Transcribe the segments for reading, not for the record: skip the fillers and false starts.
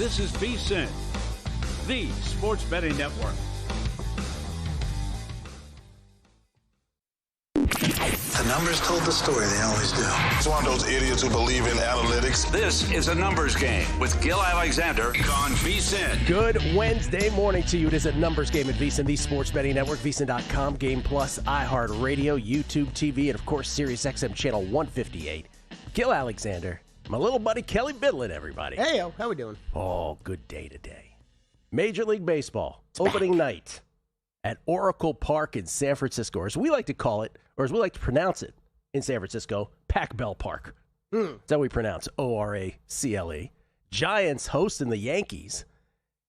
This is VSiN, the sports betting network. The numbers told the story, they always do. It's one of those idiots who believe in analytics. This is a numbers game with Gil Alexander on VSiN. Good Wednesday morning to you. It is a numbers game at VSiN, the sports betting network, VSiN.com, Game Plus, iHeartRadio, YouTube TV, and of course, Sirius XM channel 158. Gil Alexander, my little buddy Kelly Bidlin, everybody. Hey, how we doing? Oh, good day today. Major League Baseball, opening night at Oracle Park in San Francisco, or as we like to call it, or as we like to pronounce it in San Francisco, Ballpark. That's how we pronounce Oracle. Giants hosting the Yankees.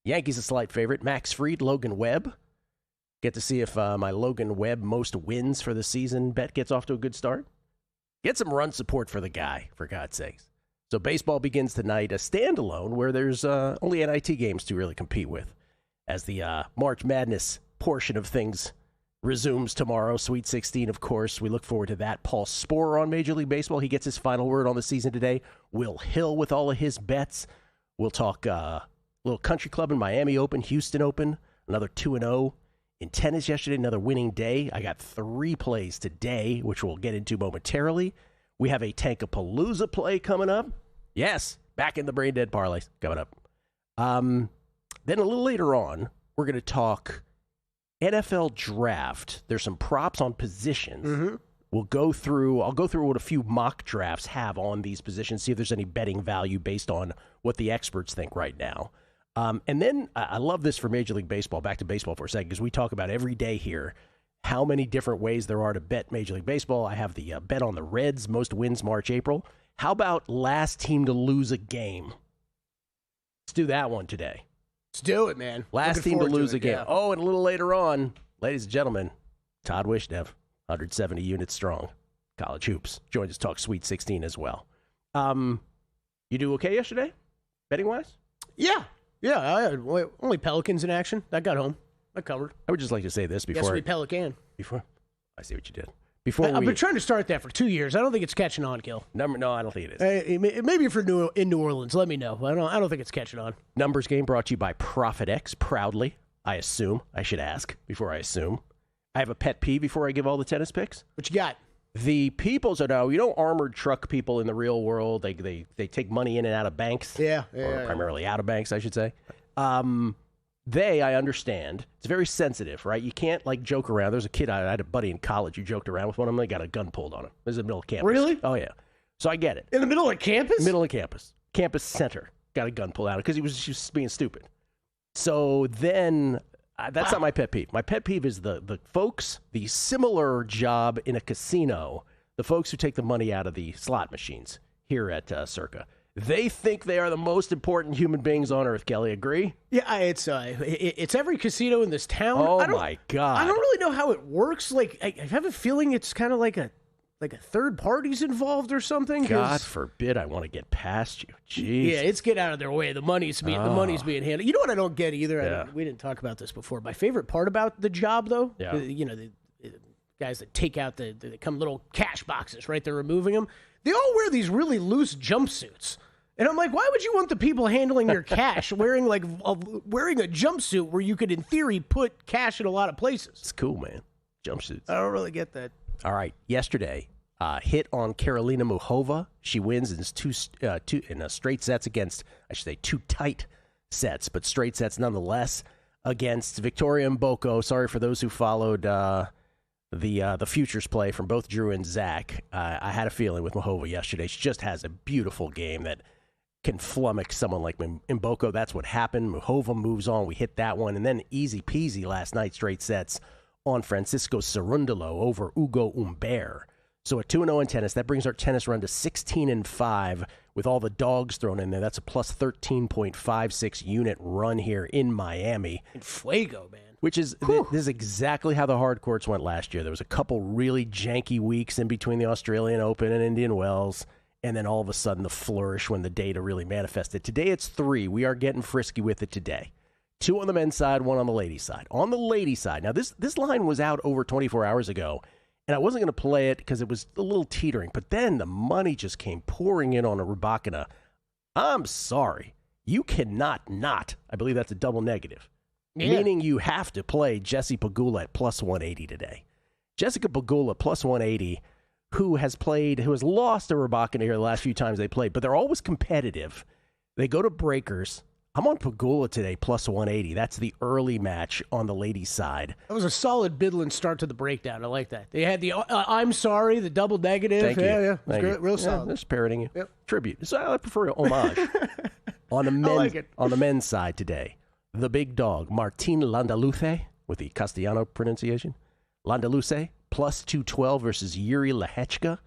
Yankees a slight favorite. Max Fried, Logan Webb. Get to see if my Logan Webb most wins for the season bet gets off to a good start. Get some run support for the guy, for God's sakes. So baseball begins tonight, a standalone where there's only NIT games to really compete with, as the March Madness portion of things resumes tomorrow. Sweet 16, of course. We look forward to that. Paul Sporer on Major League Baseball. He gets his final word on the season today. Will Hill with all of his bets. We'll talk little country club in Miami Open, Houston Open, another 2-0 in tennis yesterday, another winning day. I got 3 plays today, which we'll get into momentarily. We have a Tankapalooza play coming up. Yes, back in the brain dead parlays coming up. Then a little later on, we're going to talk NFL draft. There's some props on positions. I'll go through what a few mock drafts have on these positions, see if there's any betting value based on what the experts think right now. And then I love this for Major League Baseball, back to baseball for a second, because we talk about every day here how many different ways there are to bet Major League Baseball. I have the bet on the Reds, most wins March, April. How about last team to lose a game? Let's do that one today. Let's do it, man. Last team to lose a game. Yeah. Oh, and a little later on, ladies and gentlemen, Todd Wishnev, 170 units strong. College Hoops. Joins us, talk Sweet 16 as well. You do okay yesterday, betting-wise? Yeah. I had only Pelicans in action. That got home. I covered. I would just like to say this before. Yes, we Pelican. I see what you did. I've been trying to start that for 2 years. I don't think it's catching on, Gil. No, I don't think it is. Maybe if you're in New Orleans, let me know. I don't think it's catching on. Numbers game brought to you by ProfitX, proudly. I assume. I should ask before I assume. I have a pet peeve before I give all the tennis picks. What you got? The people, armored truck people in the real world, they take money in and out of banks. Yeah. Primarily out of banks, I should say. I understand. It's very sensitive, right? You can't, joke around. There's a kid, I had a buddy in college who joked around with one of them. They got a gun pulled on him. This is in the middle of campus. Really? Oh, yeah. So I get it. In the middle of campus? Middle of campus. Campus center. Got a gun pulled out because he was just being stupid. So then, that's not my pet peeve. My pet peeve is the folks, the similar job in a casino, the folks who take the money out of the slot machines here at Circa. They think they are the most important human beings on earth, Kelly. Agree? Yeah, it's every casino in this town. Oh, my God. I don't really know how it works. I have a feeling it's kind of like a third party's involved or something. God forbid I want to get past you. Jeez. Yeah, it's get out of their way. The money's being handled. You know what I don't get either? Yeah. We didn't talk about this before. My favorite part about the job, though, the guys that take out they come little cash boxes, right? They're removing them. They all wear these really loose jumpsuits. And I'm like, why would you want the people handling your cash wearing a jumpsuit where you could, in theory, put cash in a lot of places? It's cool, man. Jumpsuits. I don't really get that. All right. Yesterday, hit on Karolina Muchova. She wins in two straight sets against, I should say, 2 tight sets, but straight sets nonetheless against Victoria Mboko. Sorry for those who followed the futures play from both Drew and Zach. I had a feeling with Muchova yesterday. She just has a beautiful game that can flummox someone like Mboko. That's what happened. Muchova moves on. We hit that one. And then easy peasy last night, straight sets on Francisco Cerundolo over Ugo Humbert. So at 2-0 in tennis, that brings our tennis run to 16-5 with all the dogs thrown in there. That's a plus 13.56 unit run here in Miami. In Fuego, man. Which is, this is exactly how the hard courts went last year. There was a couple really janky weeks in between the Australian Open and Indian Wells, and then all of a sudden the flourish when the data really manifested. Today it's 3. We are getting frisky with it today. 2 on the men's side, 1 on the ladies' side. On the ladies' side, now this line was out over 24 hours ago, and I wasn't going to play it because it was a little teetering, but then the money just came pouring in on a Rybakina. I'm sorry. you cannot not. I believe that's a double negative. Yeah. Meaning you have to play Jesse Pegula at plus 180 today. Jessica Pegula plus 180, who has lost to Rybakina here the last few times they played, but they're always competitive. They go to breakers. I'm on Pegula today, plus 180. That's the early match on the ladies' side. That was a solid Bidlin start to the breakdown. I like that. They had the I'm sorry, the double negative. Thank you. Yeah. Thank you. Real solid. Just parroting you. Yep. Tribute. So I prefer homage. On the men's side today, the big dog, Martin Landaluce, with the Castellano pronunciation. Landaluce, plus 212 versus Yuri Lehechka.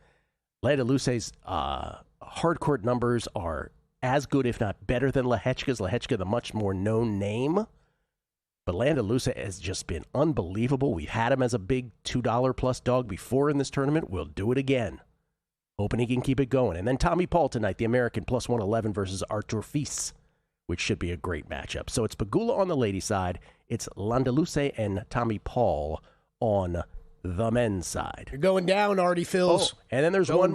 Landaluce's hardcourt numbers are as good, if not better, than Lehechka's. Lehechka, the much more known name. But Landaluce has just been unbelievable. We've had him as a big $2 plus dog before in this tournament. We'll do it again. Hoping he can keep it going. And then Tommy Paul tonight, the American, plus 111 versus Artur Fils, which should be a great matchup. So it's Pegula on the ladies' side. It's Landaluce and Tommy Paul on the men's side. You're going down, Artie Phils. Oh, and then there's one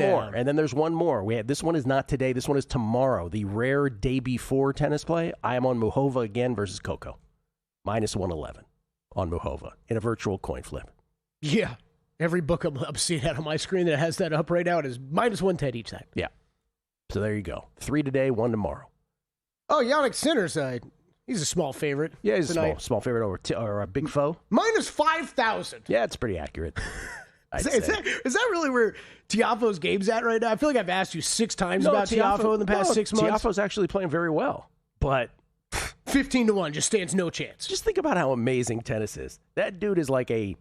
more. This one is not today. This one is tomorrow. The rare day before tennis play. I am on Muhova again versus Coco. Minus 111 on Muhova in a virtual coin flip. Yeah. Every book I'm seeing out on my screen that has that up right now is minus 110 each side. Yeah. So there you go. 3 today, 1 tomorrow. Oh, Yannick Sinner's he's a small favorite. Yeah, he's a small favorite over a big foe. Minus 5,000. Yeah, it's pretty accurate. Is that really where Tiafoe's game's at right now? I feel like I've asked you 6 times about Tiafoe in the past 6 months. Tiafoe's actually playing very well, but 15-1 just stands no chance. Just think about how amazing tennis is. That dude is like a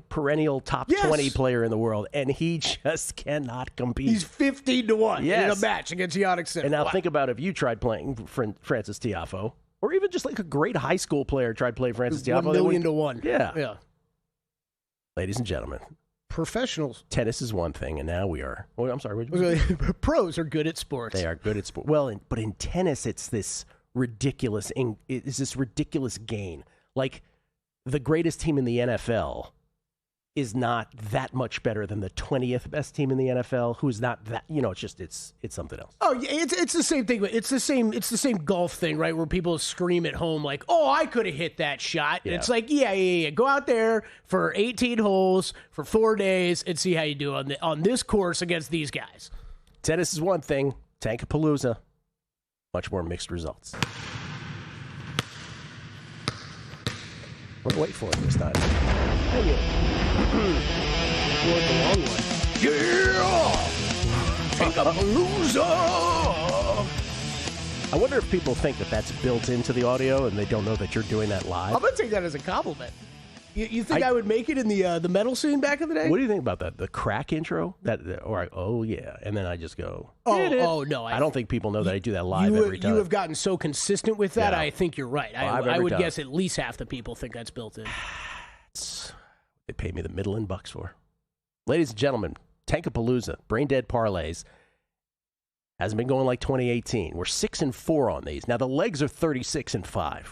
perennial top 20 player in the world, and he just cannot compete. He's 15-1 in a match against Yannick Sinner. And now think about if you tried playing Francis Tiafoe, or even just like a great high school player tried playing Francis Tiafoe. 1 million to 1. Yeah. Ladies and gentlemen. Professionals. Tennis is one thing, and now we are. Oh, I'm sorry. Pros are good at sports. They are good at sport. Well, but in tennis, it's this ridiculous gain. Like, the greatest team in the NFL is not that much better than the 20th best team in the NFL, who's not that, it's something else. Oh, yeah, it's the same thing. It's the same golf thing, right? Where people scream at home like, "Oh, I could have hit that shot." Yeah. It's like, yeah. Go out there for 18 holes for 4 days and see how you do on this course against these guys. Tennis is one thing. Tankapalooza, much more mixed results. We're waiting for it this time. Thank you. The long one. Yeah! Tankapalooza! I wonder if people think that that's built into the audio and they don't know that you're doing that live. I'm going to take that as a compliment. You think I would make it in the metal scene back in the day? What do you think about that? The crack intro? Oh, yeah. And then I just go, oh no. I don't think people know that I do that live every time. You have gotten so consistent with that, I think you're right. I would guess at least half the people think that's built in. They pay me the middling bucks for. Ladies and gentlemen, Tankapalooza, Brain Dead Parlays, hasn't been going like 2018. We're 6-4 on these. Now, the legs are 36-5.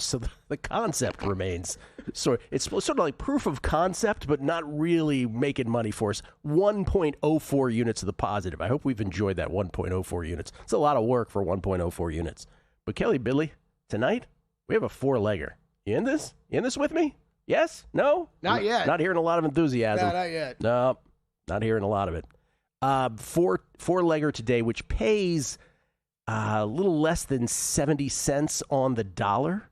So the concept remains. So it's sort of like proof of concept, but not really making money for us. 1.04 units of the positive. I hope we've enjoyed that 1.04 units. It's a lot of work for 1.04 units. But Kelly Billy, tonight, we have a 4-legger. You in this? You in this with me? Yes? No? Not yet. Not hearing a lot of enthusiasm. No, not yet. No, not hearing a lot of it. Four-legger today, which pays a little less than 70 cents on the dollar.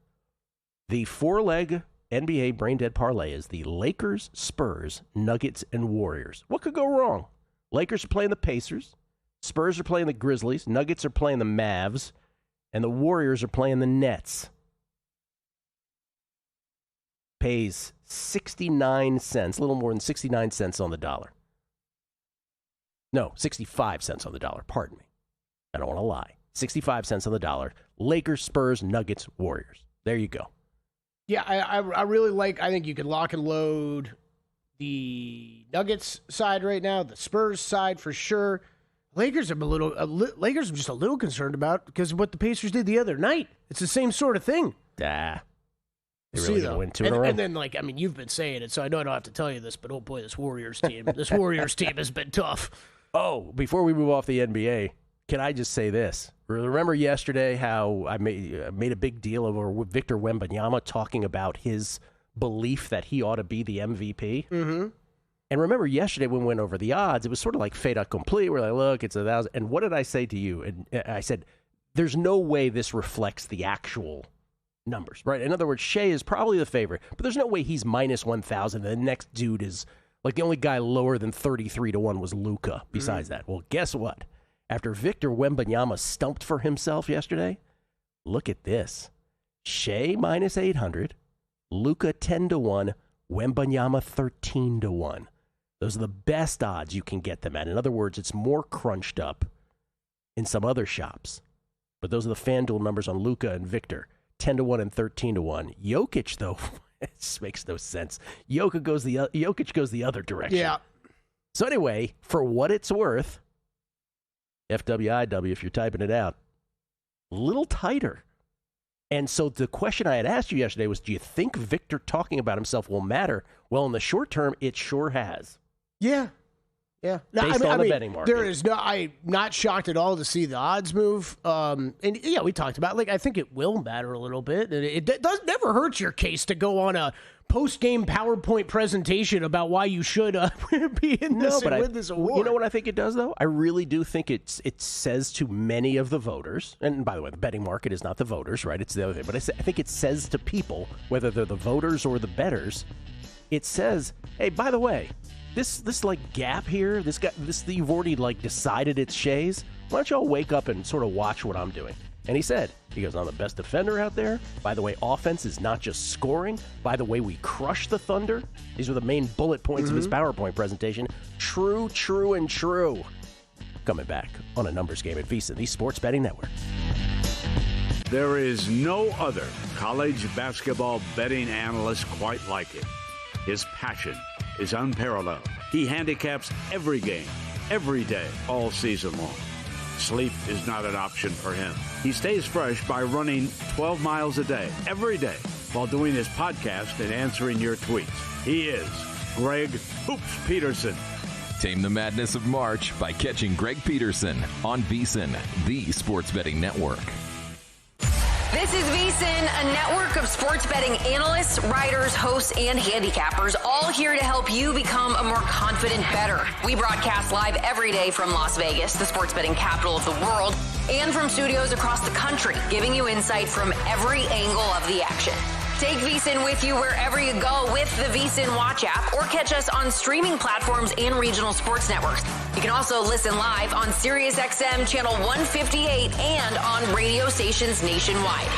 The 4-leg NBA Brain Dead Parlay is the Lakers, Spurs, Nuggets, and Warriors. What could go wrong? Lakers are playing the Pacers. Spurs are playing the Grizzlies. Nuggets are playing the Mavs. And the Warriors are playing the Nets. Pays 69 cents, a little more than 69 cents on the dollar. No, 65 cents on the dollar. Pardon me. I don't want to lie. 65 cents on the dollar. Lakers, Spurs, Nuggets, Warriors. There you go. Yeah, I really like. I think you can lock and load the Nuggets side right now, the Spurs side for sure. Lakers I'm just a little concerned about because of what the Pacers did the other night. It's the same sort of thing. They really gonna win 2 in a row. And then, you've been saying it, so I know I don't have to tell you this, but oh boy, this Warriors team has been tough. Oh, before we move off the NBA, can I just say this? Remember yesterday how I made a big deal over Victor Wembanyama talking about his belief that he ought to be the MVP? Mm-hmm. And remember yesterday when we went over the odds, it was sort of like fait accompli. We're like, look, it's 1,000. And what did I say to you? And I said, there's no way this reflects the actual numbers, right? In other words, Shea is probably the favorite, but there's no way he's minus 1,000. And the next dude is like the only guy lower than 33-1 was Luka besides that. Well, guess what? After Victor Wembanyama stumped for himself yesterday, look at this. Shea minus 800, Luka 10-1, Wembanyama 13-1. Those are the best odds you can get them at. In other words, it's more crunched up in some other shops. But those are the FanDuel numbers on Luka and Victor, 10-1 and 13-1. Jokic, though, it just makes no sense. Jokic goes the other direction. Yeah. So anyway, for what it's worth, FWIW, if you're typing it out, a little tighter. And so the question I had asked you yesterday was, do you think Victor talking about himself will matter? Well, in the short term, it sure has. Yeah. Yeah. No, Based on the betting market. I'm not shocked at all to see the odds move. And yeah, we talked about, like, I think it will matter a little bit. And it does never hurt your case to go on a post-game PowerPoint presentation about why you should be in this and win this award. You know what I think it does, though? I really do think it says to many of the voters, and by the way, the betting market is not the voters, right? It's the other thing. But I think it says to people, whether they're the voters or the bettors, it says, hey, by the way, this like gap here, this you've already like decided it's Shea's. Why don't y'all wake up and sort of watch what I'm doing? And he goes, I'm the best defender out there. By the way, offense is not just scoring. By the way, we crush the Thunder. These were the main bullet points of his PowerPoint presentation. True, true, and true. Coming back on a numbers game at VSiN, the Sports Betting Network. There is no other college basketball betting analyst quite like it. His passion is unparalleled. He handicaps every game, every day, all season long. Sleep is not an option for him. He stays fresh by running 12 miles a day, every day, while doing his podcast and answering your tweets. He is Greg Hoops Peterson. Tame the madness of March by catching Greg Peterson on VSiN, the Sports Betting Network. This is VSiN, a network of sports betting analysts, writers, hosts, and handicappers, all here to help you become a more confident bettor. We broadcast live every day from Las Vegas, the sports betting capital of the world, and from studios across the country, giving you insight from every angle of the action. Take VSiN with you wherever you go with the VSiN Watch app, or catch us on streaming platforms and regional sports networks. You can also listen live on SiriusXM Channel 158 and on radio stations nationwide.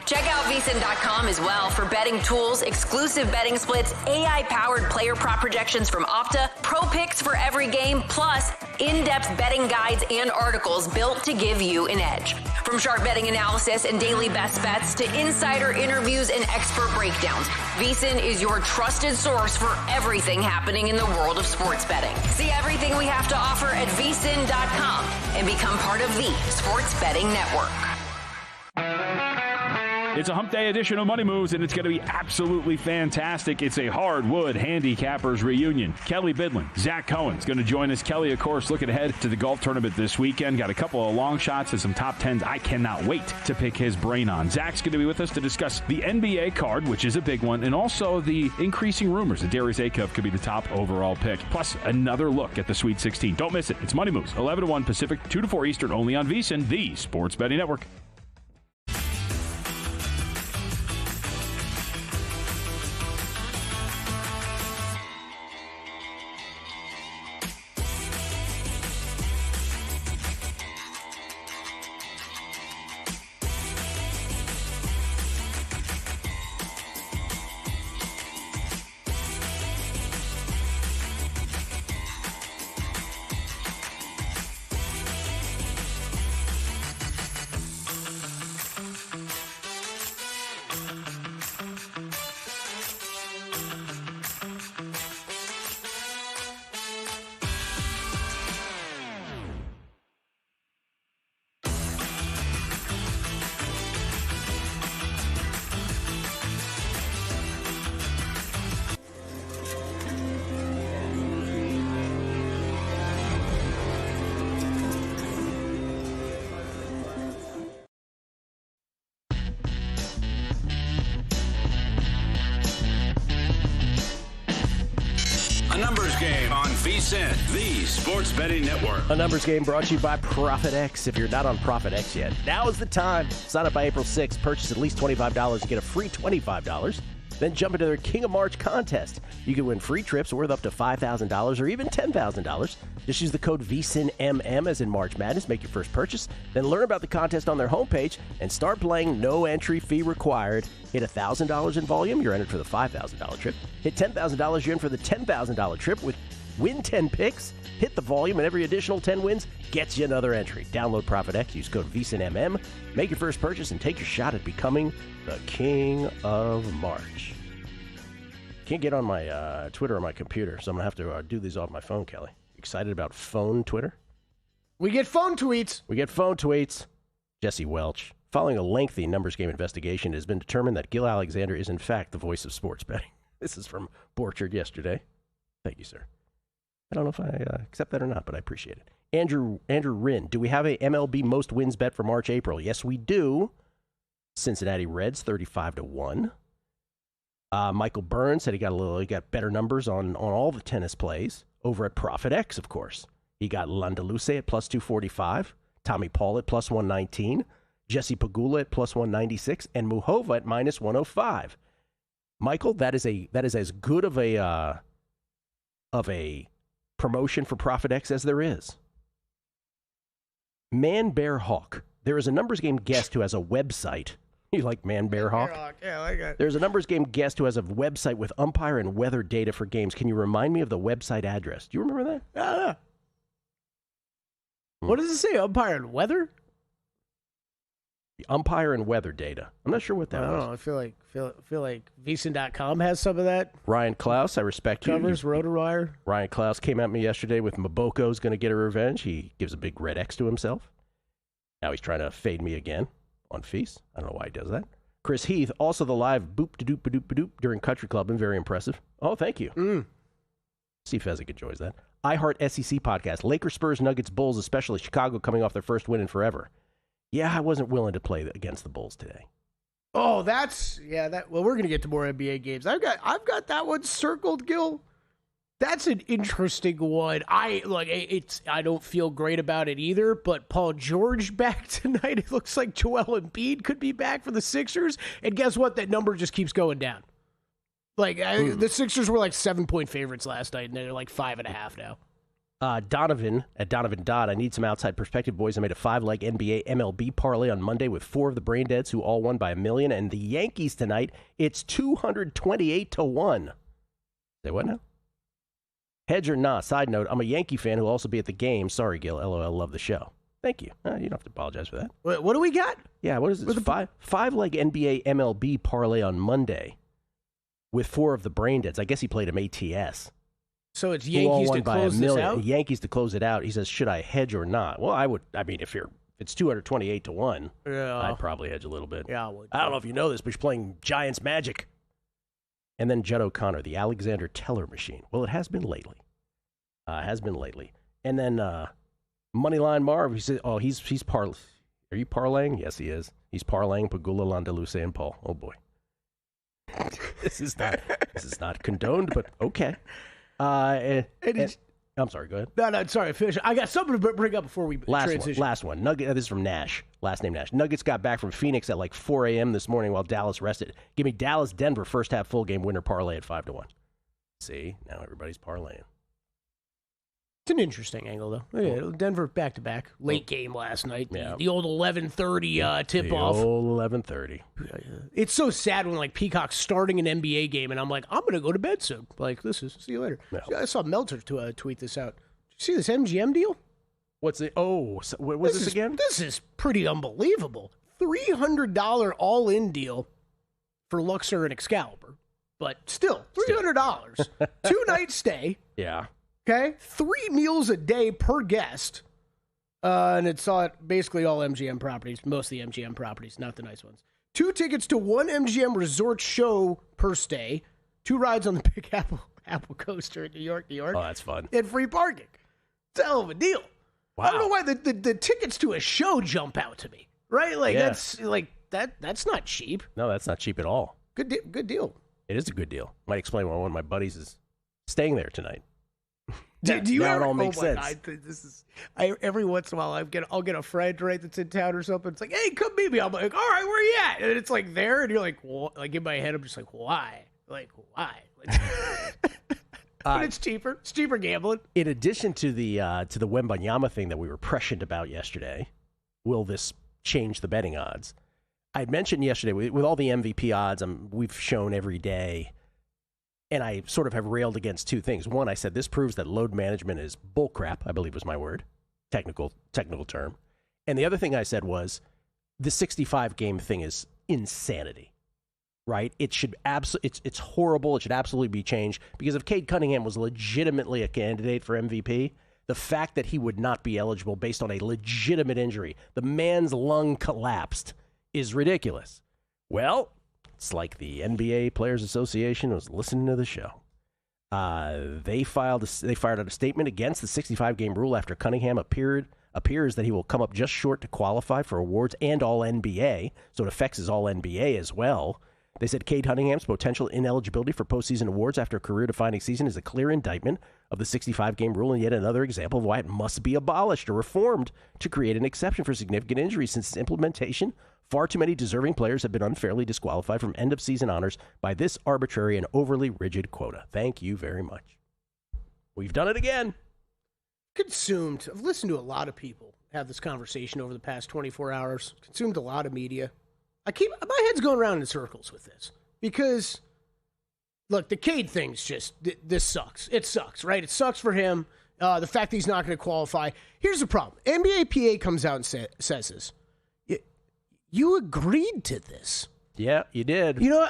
Check out VSiN.com as well for betting tools, exclusive betting splits, AI-powered player prop projections from Opta, pro picks for every game, plus in-depth betting guides and articles built to give you an edge. From sharp betting analysis and daily best bets to insider interviews and expert breakdowns, VSiN is your trusted source for everything happening in the world of sports betting. See everything we have to offer at VSiN.com and become part of the Sports Betting Network. It's a hump day edition of Money Moves, and it's going to be absolutely fantastic. It's a hardwood handicappers reunion. Kelly Bidlin, Zach Cohen's going to join us. Kelly, of course, looking ahead to the golf tournament this weekend. Got a couple of long shots and some top tens I cannot wait to pick his brain on. Zach's going to be with us to discuss the NBA card, which is a big one, and also the increasing rumors that Darius Acuff could be the top overall pick. Plus, another look at the Sweet 16. Don't miss it. It's Money Moves, 11 to 1 Pacific, 2 to 4 Eastern, only on VSiN, the Sports Betting Network. A numbers game on VSiN, the sports betting network. A numbers game brought to you by ProfitX. If you're not on ProfitX yet, now is the time. Sign up by April 6th, purchase at least $25 and get a free $25. Then jump into their King of March contest. You can win free trips worth up to $5,000 or even $10,000. Just use the code VSiNMM as in March Madness. Make your first purchase. Then learn about the contest on their homepage and start playing. No entry fee required. Hit $1,000 in volume, you're entered for the $5,000 trip. Hit $10,000, you're in for the $10,000 trip. Win 10 picks, hit the volume, and every additional 10 wins gets you another entry. Download ProfitX, use code VSiNMM, make your first purchase, and take your shot at becoming the King of March. Can't get on my Twitter on my computer, so I'm going to have to do these off my phone, Kelly. Excited about phone Twitter? We get phone tweets. Jesse Welch. Following a lengthy numbers game investigation, it has been determined that Gil Alexander is in fact the voice of sports betting. This is from Borchard yesterday. Thank you, sir. I don't know if I accept that or not, but I appreciate it. Andrew Rinn, do we have a MLB most wins bet for March, April? Yes, we do. Cincinnati Reds, 35-1. Michael Burns said he got better numbers on all the tennis plays over at ProfitX, of course. He got Landaluce at plus 245, Tommy Paul at plus 119, Jesse Pagula at plus 196, and Muhova at minus 105. Michael, that is as good of a promotion for ProfitX as there is. Man Bear Hawk. There is a numbers game guest who has a website. You like Man Bear Hawk? Yeah, I like it. There's a numbers game guest who has a website with umpire and weather data for games. Can you remind me of the website address? Do you remember that? Yeah. What does it say? Umpire and weather? The umpire and weather data. I'm not sure what that was. I don't know. I feel like VSiN.com has some of that. Ryan Klaus, I respect you. Covers RotoWire. Ryan Klaus came at me yesterday with Maboko's going to get a revenge. He gives a big red X to himself. Now he's trying to fade me again on Feast. I don't know why he does that. Chris Heath, also the live boop-de-doop-a-doop-a-doop during Country Club, and very impressive. Oh, thank you. See if Fezzik enjoys that. iHeart SEC podcast. Lakers, Spurs, Nuggets, Bulls, especially Chicago coming off their first win in forever. Yeah, I wasn't willing to play against the Bulls today. Oh, well, we're going to get to more NBA games. I've got that one circled, Gil. That's an interesting one. I don't feel great about it either, but Paul George back tonight. It looks like Joel Embiid could be back for the Sixers. And guess what? That number just keeps going down. The Sixers were 7-point favorites last night, and they're 5.5 now. Donovan at Donovan Dodd. I need some outside perspective, boys. I made a 5-leg NBA MLB parlay on Monday with 4 of the Braindeads who all won by $1 million. And the Yankees tonight, it's 228-1. Say what now? Hedge or not? Side note, I'm a Yankee fan who'll also be at the game. Sorry, Gil. LOL, love the show. Thank you. You don't have to apologize for that. What do we got? Yeah, what is this? 5-leg NBA MLB parlay on Monday with 4 of the Braindeads. I guess he played him ATS. So it's Yankees to close this out? Yankees to close it out. He says, should I hedge or not? Well, I would. I mean, if it's 228-1, I'd probably hedge a little bit. Yeah, I would. I don't know if you know this, but you're playing Giants Magic. And then Judd O'Connor, the Alexander Teller machine. Well, it has been lately. And then Moneyline Marv, he says, oh, he's are you parlaying? Yes, he is. He's parlaying Pagula, Landaluce, and Paul. Oh, boy. This is not condoned, but okay. I'm sorry, go ahead. No, sorry, finish. I got something to bring up before we transition. Last one. Nugget. This is from Nash. Last name Nash. Nuggets got back from Phoenix at 4 a.m. this morning while Dallas rested. Give me Dallas-Denver first half full game winner parlay at 5-1. See, now everybody's parlaying. It's an interesting angle, though. Yeah, Denver back-to-back. Late game last night. Yeah. The old 11:30 tip-off. The old 11:30. It's so sad when, Peacock's starting an NBA game, and I'm like, I'm going to go to bed soon. See you later. Yeah. I saw Meltzer tweet this out. Did you see this MGM deal? What's it? Oh, what was this again? This is pretty unbelievable. $300 all-in deal for Luxor and Excalibur. But still, $300. 2-night stay. Yeah. Okay, 3 meals a day per guest, and it's basically all MGM properties, most of the MGM properties, not the nice ones. 2 tickets to 1 MGM resort show per stay, 2 rides on the Big Apple Coaster in New York. Oh, that's fun. And free parking. It's a hell of a deal. Wow. I don't know why the tickets to a show jump out to me, right? That's not cheap. No, that's not cheap at all. Good deal. It is a good deal. Might explain why one of my buddies is staying there tonight. Do you now ever, it all makes sense. Every once in a while I'll get a friend, right, that's in town or something. It's like, hey, come meet me. I'm like, all right, where you at? And it's like there, and you're like, what? Like in my head, I'm just like, why? Like, why? But it's cheaper. It's cheaper gambling. In addition to the Wembanyama thing that we were prescient about yesterday, will this change the betting odds? I mentioned yesterday with all the MVP odds we've shown every day. And I sort of have railed against two things. One, I said this proves that load management is bullcrap, I believe was my word, technical term. And the other thing I said was the 65-game thing is insanity, right? It's horrible. It should absolutely be changed because if Cade Cunningham was legitimately a candidate for MVP, the fact that he would not be eligible based on a legitimate injury, the man's lung collapsed, is ridiculous. Well, it's like the NBA Players Association was listening to the show. They fired out a statement against the 65-game rule after Cunningham appears that he will come up just short to qualify for awards and All-NBA, so it affects his All-NBA as well. They said Cade Cunningham's potential ineligibility for postseason awards after a career-defining season is a clear indictment of the 65-game rule and yet another example of why it must be abolished or reformed to create an exception for significant injuries. Since its implementation, far too many deserving players have been unfairly disqualified from end-of-season honors by this arbitrary and overly rigid quota. Thank you very much. We've done it again. Consumed. I've listened to a lot of people have this conversation over the past 24 hours. Consumed a lot of media. My head's going around in circles with this because, look, the Cade thing's just, this sucks. It sucks, right? It sucks for him. The fact that he's not going to qualify. Here's the problem. NBA PA comes out and says this. You agreed to this. Yeah, you did. You know,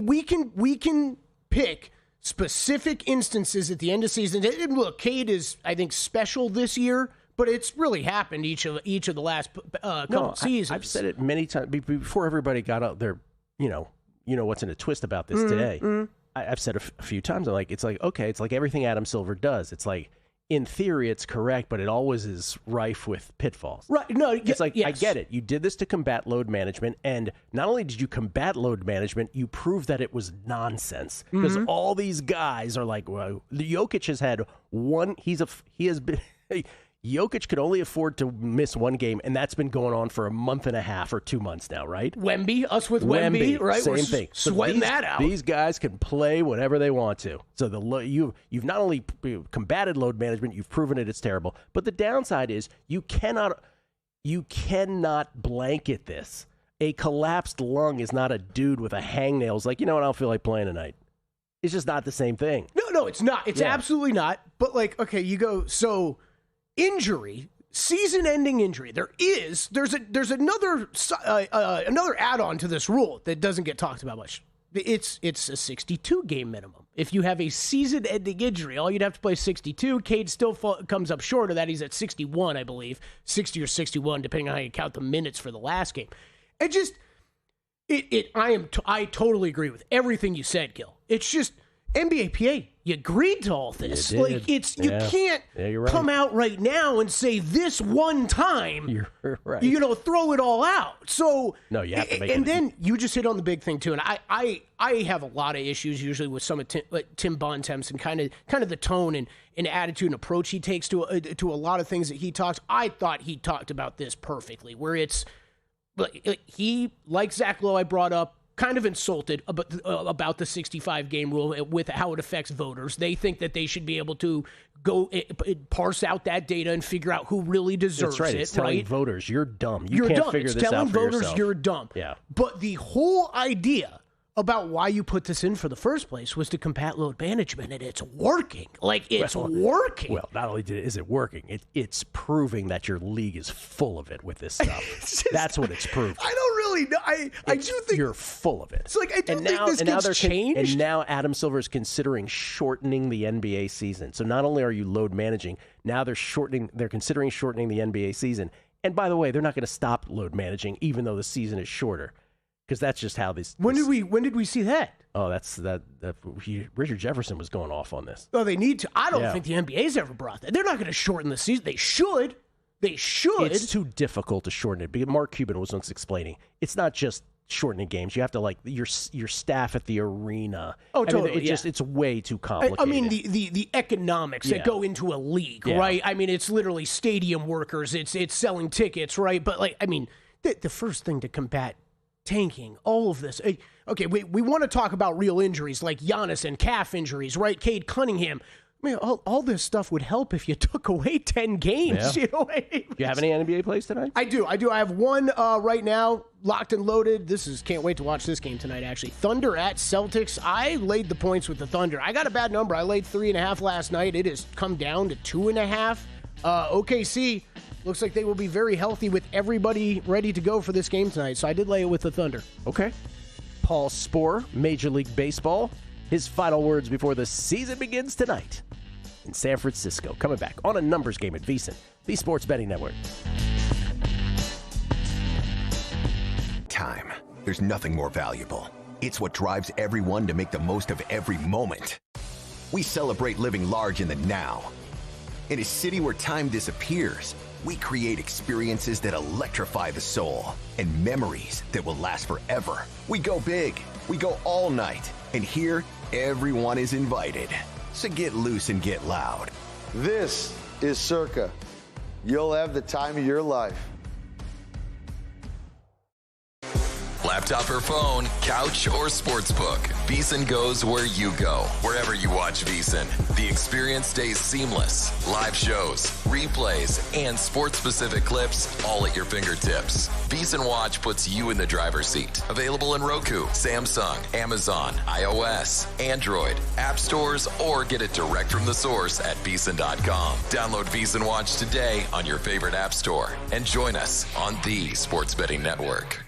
we can pick specific instances at the end of season. And look, Cade is, I think, special this year, but it's really happened each of the last couple seasons. I've said it many times before everybody got out there. You know what's in a twist about this today. Mm-hmm. I've said a few times. It's like everything Adam Silver does. It's like, in theory, it's correct, but it always is rife with pitfalls. Right. No, it's like, yes. I get it. You did this to combat load management, and not only did you combat load management, you proved that it was nonsense. Because all these guys are like, well, Jokic has had one, he has been, Jokic could only afford to miss one game, and that's been going on for a month and a half or 2 months now, right? Us with Wemby, right? Same thing. Sweating that out. These guys can play whenever they want to. So you've not only combated load management, you've proven it's terrible. But the downside is you cannot blanket this. A collapsed lung is not a dude with a hangnail. It's like, you know what, I don't feel like playing tonight. It's just not the same thing. No, it's not. It's absolutely not. But you go, so injury, season-ending injury. There's another add-on to this rule that doesn't get talked about much. It's a 62-game minimum. If you have a season-ending injury, all you'd have to play 62. Cade still comes up short of that. He's at 61, I believe, 60 or 61, depending on how you count the minutes for the last game. I totally agree with everything you said, Gil. It's just NBA PA, you agreed to all this. You can't come out right now and say this one time. You're right. Throw it all out. So no, you have to make it. And then you just hit on the big thing too. And I have a lot of issues usually with some of Tim Bontemps and kind of the tone and attitude and approach he takes to a lot of things that he talks. I thought he talked about this perfectly, where it's he, like Zach Lowe, I brought up, kind of insulted about the 65-game rule with how it affects voters. They think that they should be able to go parse out that data and figure out who really deserves it. It's telling voters, you're dumb. You're can't dumb. Figure it's this telling out for voters yourself. You're dumb. Yeah. But the whole idea about why you put this in for the first place was to combat load management, and it's working. It's working. Well, not only is it working, it's proving that your league is full of it with this stuff. That's what it's proving. I don't really know. I do think you're full of it. It's like I do think this gets changed. And now Adam Silver is considering shortening the NBA season. So not only are you load managing, now they're considering shortening the NBA season. And by the way, they're not going to stop load managing even though the season is shorter. Because that's just how this. When did we see that? Oh, that's that. Richard Jefferson was going off on this. Oh, they need to. I don't think the NBA's ever brought that. They're not going to shorten the season. They should. It's too difficult to shorten it. Because Mark Cuban was once explaining, it's not just shortening games. You have to like your staff at the arena. Oh, totally. I mean, it's way too complicated. I mean, the economics that go into a league, right? I mean, it's literally stadium workers. It's selling tickets, right? But like, I mean, the first thing to combat tanking, all of this. Okay, we want to talk about real injuries like Giannis and calf injuries, right? Cade Cunningham. I mean, all this stuff would help if you took away 10 games. Yeah. You know, do you have any NBA plays tonight? I do. I have one right now, locked and loaded. Can't wait to watch this game tonight, actually. Thunder at Celtics. I laid the points with the Thunder. I got a bad number. I laid 3.5 last night. It has come down to 2.5. OKC looks like they will be very healthy with everybody ready to go for this game tonight. So I did lay it with the Thunder. Okay. Paul Sporer, Major League Baseball. His final words before the season begins tonight in San Francisco. Coming back on a numbers game at VSiN, the Sports Betting Network. Time. There's nothing more valuable. It's what drives everyone to make the most of every moment. We celebrate living large in the now. In a city where time disappears, we create experiences that electrify the soul and memories that will last forever. We go big. We go all night. And here, everyone is invited. So get loose and get loud. This is Circa. You'll have the time of your life. Laptop or phone, couch or sportsbook, VSiN goes where you go. Wherever you watch VSiN, the experience stays seamless. Live shows, replays, and sports-specific clips all at your fingertips. VSiN Watch puts you in the driver's seat. Available in Roku, Samsung, Amazon, iOS, Android, app stores, or get it direct from the source at VSiN.com. Download VSiN Watch today on your favorite app store and join us on the Sports Betting Network.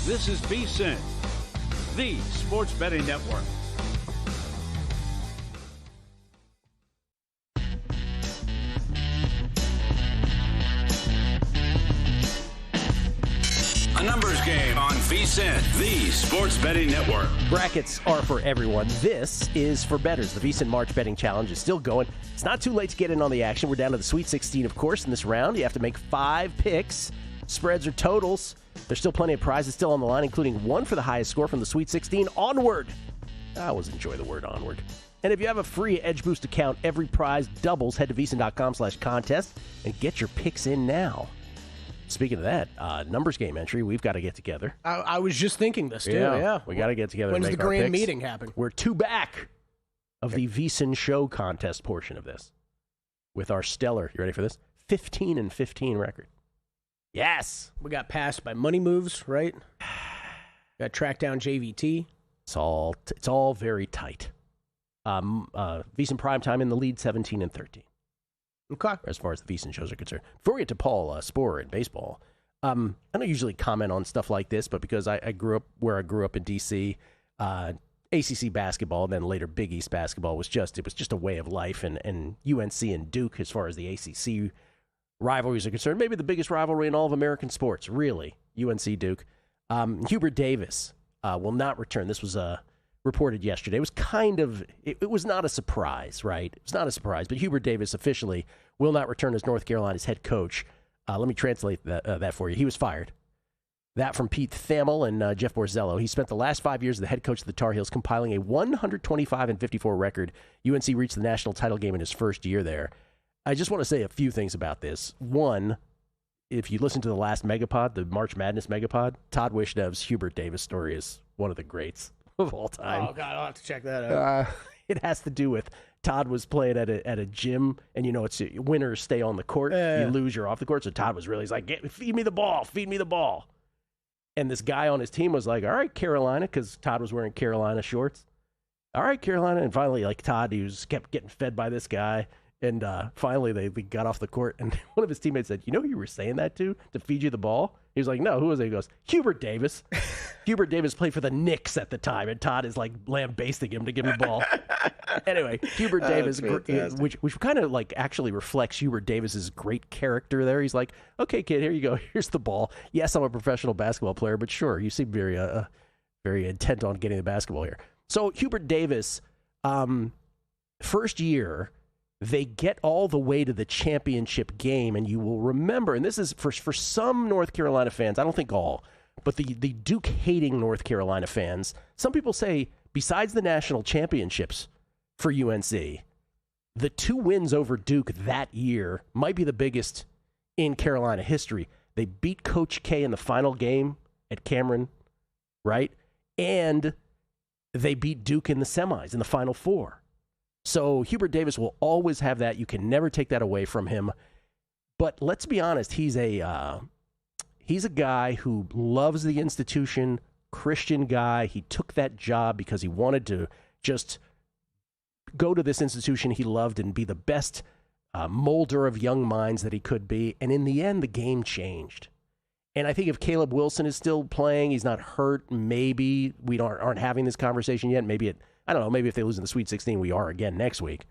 This is VSiN, the Sports Betting Network. Numbers Game on VSiN, the sports betting network. Brackets are for everyone. This is for bettors. The VSiN March Betting Challenge is still going. It's not too late to get in on the action. We're down to the Sweet 16, of course, in this round. You have to make 5 picks, spreads or totals. There's still plenty of prizes still on the line, including one for the highest score from the Sweet 16. Onward! I always enjoy the word onward. And if you have a free Edge Boost account, every prize doubles. Head to VSiN.com/contest and get your picks in now. Speaking of that, Numbers Game entry, we've got to get together. I was just thinking this, too. Yeah. We got to get together. When's and make the grand our picks. meeting happen? We're 2 back of the VSiN show contest portion of this with our stellar, you ready for this? 15-15 record. Yes. We got passed by money moves, right? Got tracked down JVT. It's all very tight. VSiN Primetime in the lead, 17-13. Okay. As far as the VSiN shows are concerned. Before we get to Paul Sporer in baseball, I don't usually comment on stuff like this, but because I grew up where I grew up in D.C., ACC basketball, and then later Big East basketball was just a way of life, and UNC and Duke, as far as the ACC rivalries are concerned, maybe the biggest rivalry in all of American sports, really, UNC Duke. Hubert Davis will not return. This was reported yesterday. It was it was not a surprise, right? It was not a surprise, but Hubert Davis officially will not return as North Carolina's head coach. Let me translate that for you. He was fired. That from Pete Thamel and Jeff Borzello. He spent the last 5 years as the head coach of the Tar Heels, compiling a 125-54 record. UNC reached the national title game in his first year there. I just want to say a few things about this. One, if you listen to the last Megapod, the March Madness Megapod, Todd Wishnev's Hubert Davis story is one of the greats of all time. Oh, God, I'll have to check that out. It has to do with Todd was playing at a gym, and it's winners stay on the court. You lose, you're off the court. So Todd was really like, feed me the ball. And this guy on his team was like, all right, Carolina, because Todd was wearing Carolina shorts. All right, Carolina. And finally, Todd, he kept getting fed by this guy. And finally, they got off the court, and one of his teammates said, who you were saying that to feed you the ball? He was like, no, who was it? He goes, Hubert Davis. Hubert Davis played for the Knicks at the time, and Todd is lambasting him to give him the ball. Anyway, Hubert Davis, which kind of actually reflects Hubert Davis's great character there. He's like, okay, kid, here you go. Here's the ball. Yes, I'm a professional basketball player, but sure, you seem very intent on getting the basketball here. So Hubert Davis, first year, they get all the way to the championship game, and you will remember, and this is for some North Carolina fans, I don't think all, but the Duke-hating North Carolina fans, some people say, besides the national championships for UNC, the 2 wins over Duke that year might be the biggest in Carolina history. They beat Coach K in the final game at Cameron, right? And they beat Duke in the semis, in the Final Four. So Hubert Davis will always have that. You can never take that away from him. But let's be honest, he's a guy who loves the institution, Christian guy. He took that job because he wanted to just go to this institution he loved and be the best molder of young minds that he could be. And in the end, the game changed. And I think if Caleb Wilson is still playing, he's not hurt, maybe we aren't having this conversation yet. Maybe I don't know, maybe if they lose in the Sweet 16, we are again next week.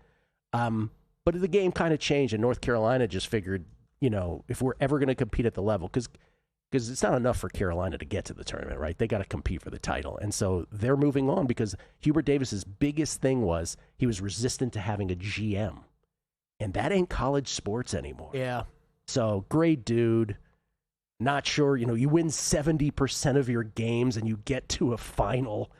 But the game kind of changed, and North Carolina just figured, if we're ever going to compete at the level, because it's not enough for Carolina to get to the tournament, right? They got to compete for the title. And so they're moving on because Hubert Davis's biggest thing was he was resistant to having a GM. And that ain't college sports anymore. Yeah. So great dude. Not sure, you win 70% of your games and you get to a final.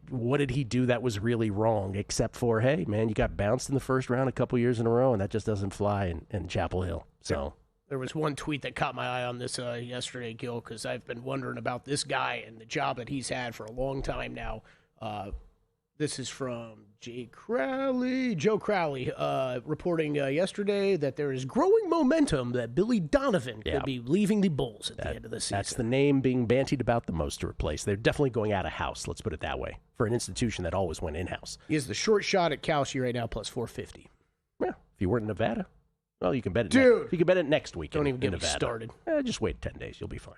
What did he do that was really wrong? Except for, hey, man, you got bounced in the first round a couple years in a row, and that just doesn't fly in Chapel Hill. So there was one tweet that caught my eye on this yesterday, Gil, because I've been wondering about this guy and the job that he's had for a long time now. This is from Joe Crowley, reporting yesterday that there is growing momentum that Billy Donovan could be leaving the Bulls at the end of the season. That's the name being bantied about the most to replace. They're definitely going out of house, let's put it that way, for an institution that always went in-house. He has the short shot at Calci right now, plus 450. Yeah, if you weren't in Nevada, well, you can bet it. Dude, you can bet it next week. Don't even get me Nevada. started. Just wait 10 days. You'll be fine.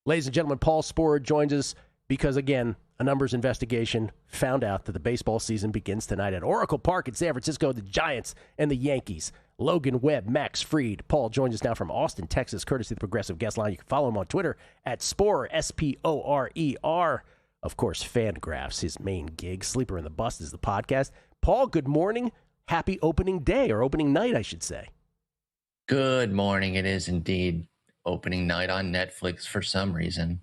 Ladies and gentlemen, Paul Sporer joins us because, again, a numbers investigation found out that the baseball season begins tonight at Oracle Park in San Francisco. The Giants and the Yankees Logan Webb, Max Fried. Paul joins us now from Austin, Texas, courtesy of the Progressive Guest Line. You can follow him on Twitter at Sporer, Sporer. Of course, Fangraphs, his main gig. Sleeper in the Bust is the podcast. Paul, good morning. Happy opening day, or opening night, I should say. Good morning. It is indeed opening night on Netflix for some reason.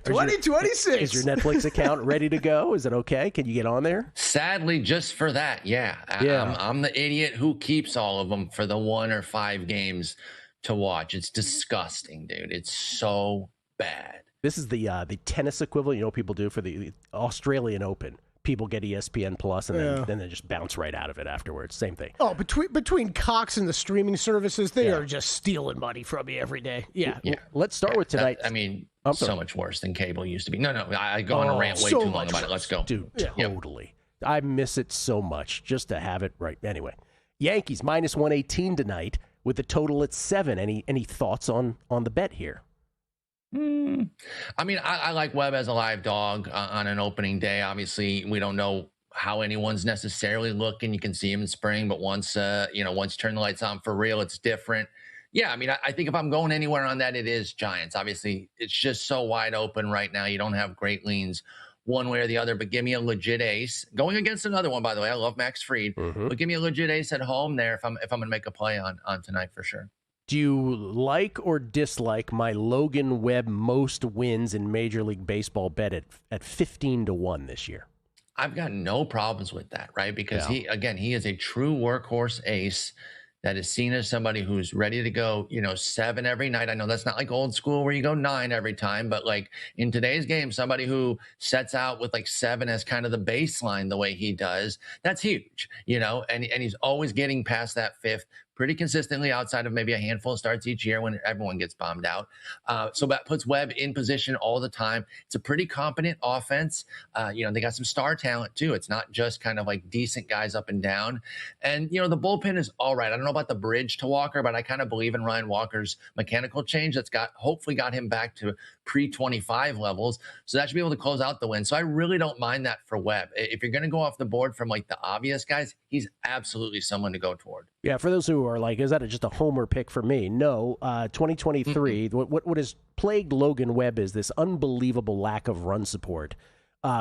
2026. Is your Netflix account ready to go? Is it okay? Can you get on there? Sadly, just for that, yeah. I'm the idiot who keeps all of them for the 1 or 5 games to watch. It's disgusting, dude. It's so bad. This is the tennis equivalent. You know what people do for the Australian Open? People get ESPN Plus and then they just bounce right out of it afterwards. Same thing. Oh, between Cox and the streaming services, they are just stealing money from you every day. Yeah. Well, let's start with tonight. So much worse than cable used to be. No, I go on a rant way too long about it. Let's go. Dude, totally. I miss it so much just to have it right. Anyway, Yankees minus 118 tonight with the total at 7. Any thoughts on the bet here? I like Webb as a live dog on an opening day. Obviously, we don't know how anyone's necessarily looking. You can see him in spring, but once you turn the lights on for real, it's different. Yeah, I think if I'm going anywhere on that, it is Giants. Obviously, it's just so wide open right now. You don't have great leans one way or the other, but give me a legit ace. Going against another one, by the way. I love Max Fried, but give me a legit ace at home there if I'm going to make a play on tonight for sure. Do you like or dislike my Logan Webb most wins in Major League Baseball bet at 15-1 this year? I've got no problems with that, right? Because he is a true workhorse ace that is seen as somebody who's ready to go, 7 every night. I know that's not like old school where you go 9 every time, but like in today's game, somebody who sets out with like 7 as kind of the baseline the way he does, that's huge, and he's always getting past that 5th pretty consistently outside of maybe a handful of starts each year when everyone gets bombed out. So that puts Webb in position all the time. It's a pretty competent offense. They got some star talent too. It's not just kind of like decent guys up and down. And, the bullpen is all right. I don't know about the bridge to Walker, but I kind of believe in Ryan Walker's mechanical change that's hopefully got him back to pre-25 levels. So that should be able to close out the win. So I really don't mind that for Webb. If you're going to go off the board from like the obvious guys, he's absolutely someone to go toward. Yeah, for those who are like, is that just a homer pick for me? No, 2023, what has plagued Logan Webb is this unbelievable lack of run support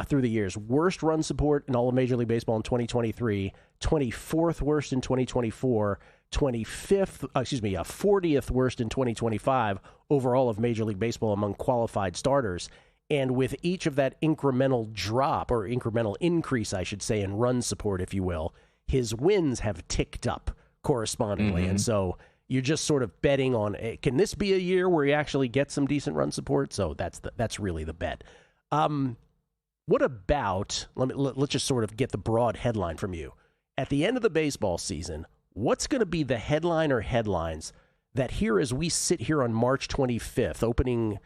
through the years. Worst run support in all of Major League Baseball in 2023, 24th worst in 2024, 40th worst in 2025 overall of Major League Baseball among qualified starters. And with each of that incremental drop, or incremental increase, I should say, in run support, if you will, his wins have ticked up correspondingly. And so you're just sort of betting on, can this be a year where he actually gets some decent run support? So that's really the bet. What about, let's just sort of get the broad headline from you. At the end of the baseball season, what's going to be the headline or headlines that here as we sit here on March 25th, opening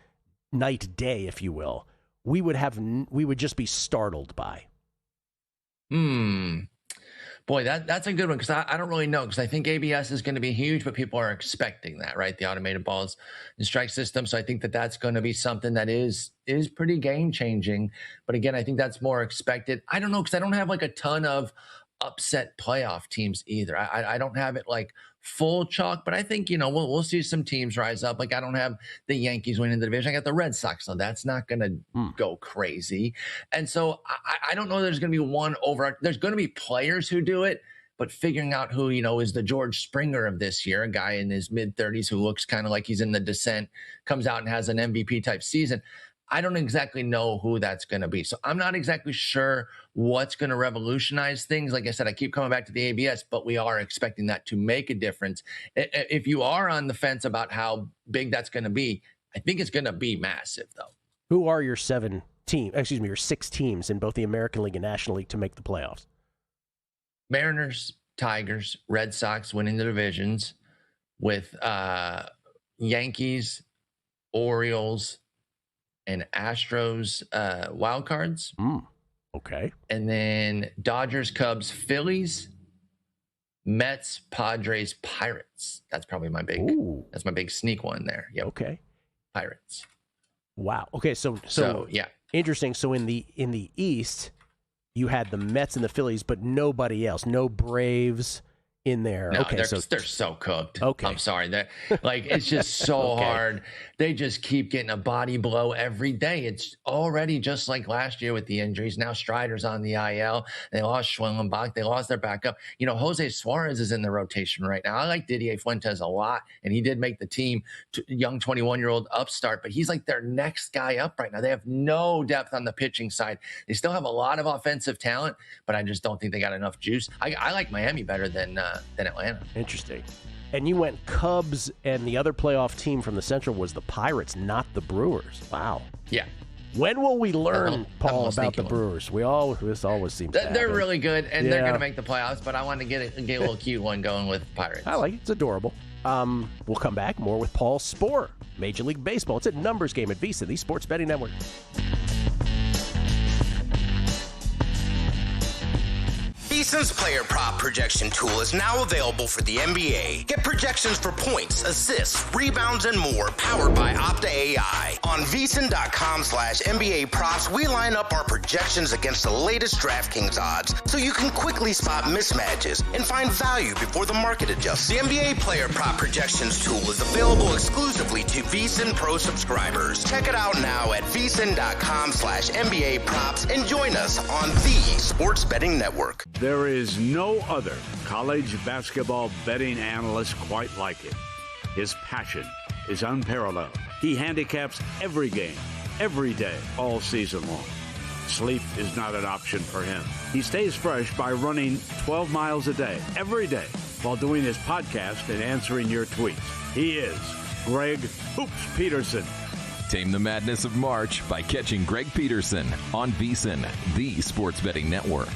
night day, if you will, we would just be startled by? Boy, that's a good one, because I don't really know, because I think ABS is going to be huge, but people are expecting that, right? The automated balls and strike system. So I think that's going to be something that is pretty game-changing. But again, I think that's more expected. I don't know, because I don't have like a ton of upset playoff teams either. I don't have it like full chalk, but I think, we'll see some teams rise up. Like I don't have the Yankees winning the division. I got the Red Sox, so that's not going to go crazy. And so I don't know there's going to be one over. There's going to be players who do it, but figuring out who, is the George Springer of this year, a guy in his mid-30s who looks kind of like he's in the descent, comes out and has an MVP type season. I don't exactly know who that's going to be. So I'm not exactly sure what's going to revolutionize things. Like I said, I keep coming back to the ABS, but we are expecting that to make a difference. If you are on the fence about how big that's going to be, I think it's going to be massive, though. Who are your 6 teams in both the American League and National League to make the playoffs? Mariners, Tigers, Red Sox winning the divisions, with Yankees, Orioles, and Astros wild cards. Okay. And then Dodgers, Cubs, Phillies, Mets, Padres, Pirates. That's probably my big that's my big sneak one there. Yep. Okay. Pirates. Wow. Okay, so yeah. Interesting. So in the East, you had the Mets and the Phillies, but nobody else. No Braves in there. No, okay, they're so cooked. Okay. I'm sorry. They're like, it's just so hard. They just keep getting a body blow every day. It's already just like last year with the injuries. Now Strider's on the IL. They lost Schwellenbach. They lost their backup. You know, Jose Suarez is in the rotation right now. I like Didier Fuentes a lot, and he did make the team, young 21-year-old upstart, but he's like their next guy up right now. They have no depth on the pitching side. They still have a lot of offensive talent, but I just don't think they got enough juice. I like Miami better than Atlanta. Interesting. And you went Cubs, and the other playoff team from the Central was the Pirates, not the Brewers. Wow. Yeah. When will we learn, Paul, about the Brewers? This always seems to happen. They're really good, and they're going to make the playoffs, but I want to get a little cute one going with Pirates. I like it. It's adorable. We'll come back more with Paul Sporer, Major League Baseball. It's a numbers game at VSiN, the Sports Betting Network. VSiN's player prop projection tool is now available for the NBA. Get projections for points, assists, rebounds, and more powered by Opta AI. On VSiN.com/NBA props, we line up our projections against the latest DraftKings odds so you can quickly spot mismatches and find value before the market adjusts. The NBA player prop projections tool is available exclusively to VSiN Pro subscribers. Check it out now at VSiN.com/NBA props and join us on the Sports Betting Network. There is no other college basketball betting analyst quite like it. His passion is unparalleled. He handicaps every game, every day, all season long. Sleep is not an option for him. He stays fresh by running 12 miles a day, every day, while doing his podcast and answering your tweets. He is Greg Hoops Peterson. Tame the madness of March by catching Greg Peterson on VSiN, the Sports Betting Network.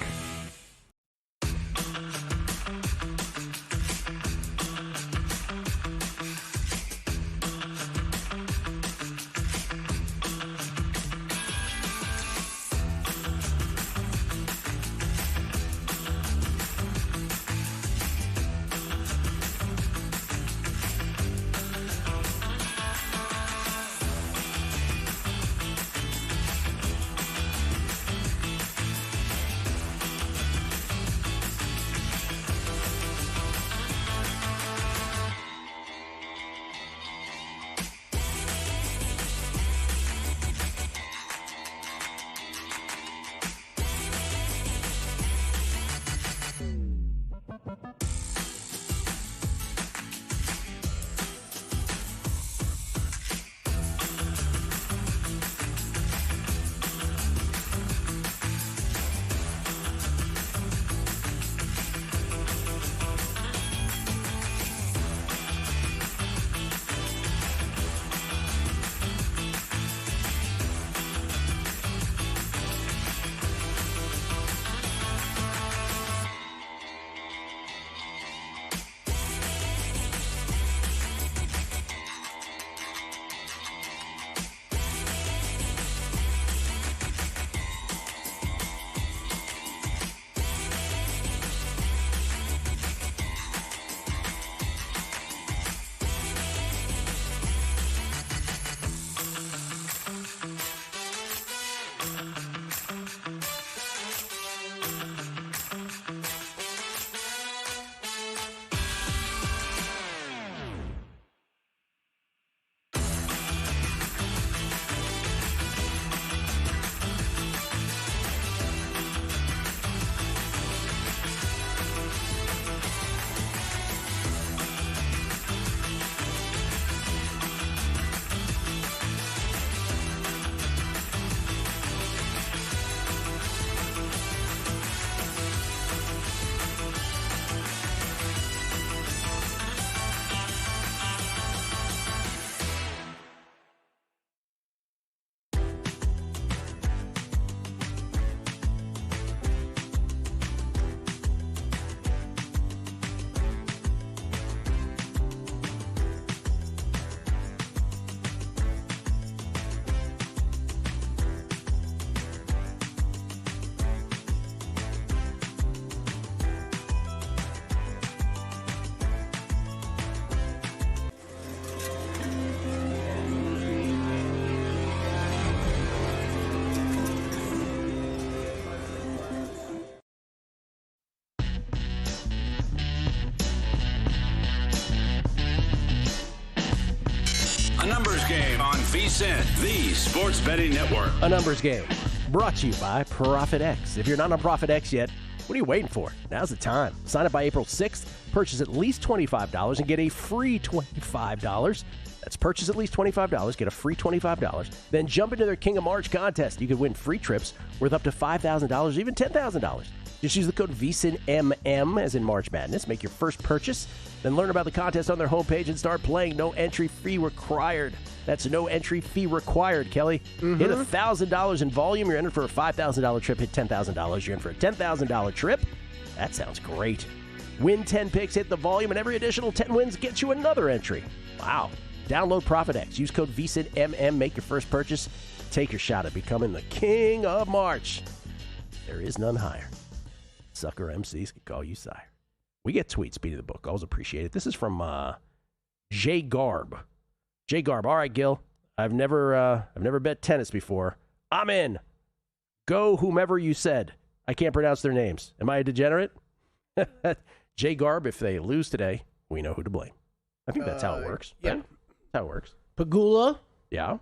Game on VSiN, the sports betting network. A numbers game brought to you by Profit X. If you're not on Profit X yet, what are you waiting for? Now's the time. Sign up by April 6th, purchase at least $25, and get a free $25. That's purchase at least $25, get a free $25. Then jump into their King of March contest. You could win free trips worth up to $5,000, even $10,000. Just use the code VSiNMM, as in March Madness. Make your first purchase, then learn about the contest on their homepage and start playing. No entry fee required. That's no entry fee required, Kelly. Hit $1,000 in volume, you're entered for a $5,000 trip. Hit $10,000, you're in for a $10,000 trip. That sounds great. Win 10 picks, hit the volume, and every additional 10 wins gets you another entry. Wow. Download Profit X. Use code VSiNMM. Make your first purchase. Take your shot at becoming the King of March. There is none higher. Sucker MCs can call you sire. We get tweets, speed of the book. Always appreciate it. This is from Jay Garb. Jay Garb. All right, Gil. I've never bet tennis before. I'm in. Go whomever you said. I can't pronounce their names. Am I a degenerate? Jay Garb, if they lose today, we know who to blame. I think that's how it works. Yeah. Right? That's how it works. Pagula. Yeah.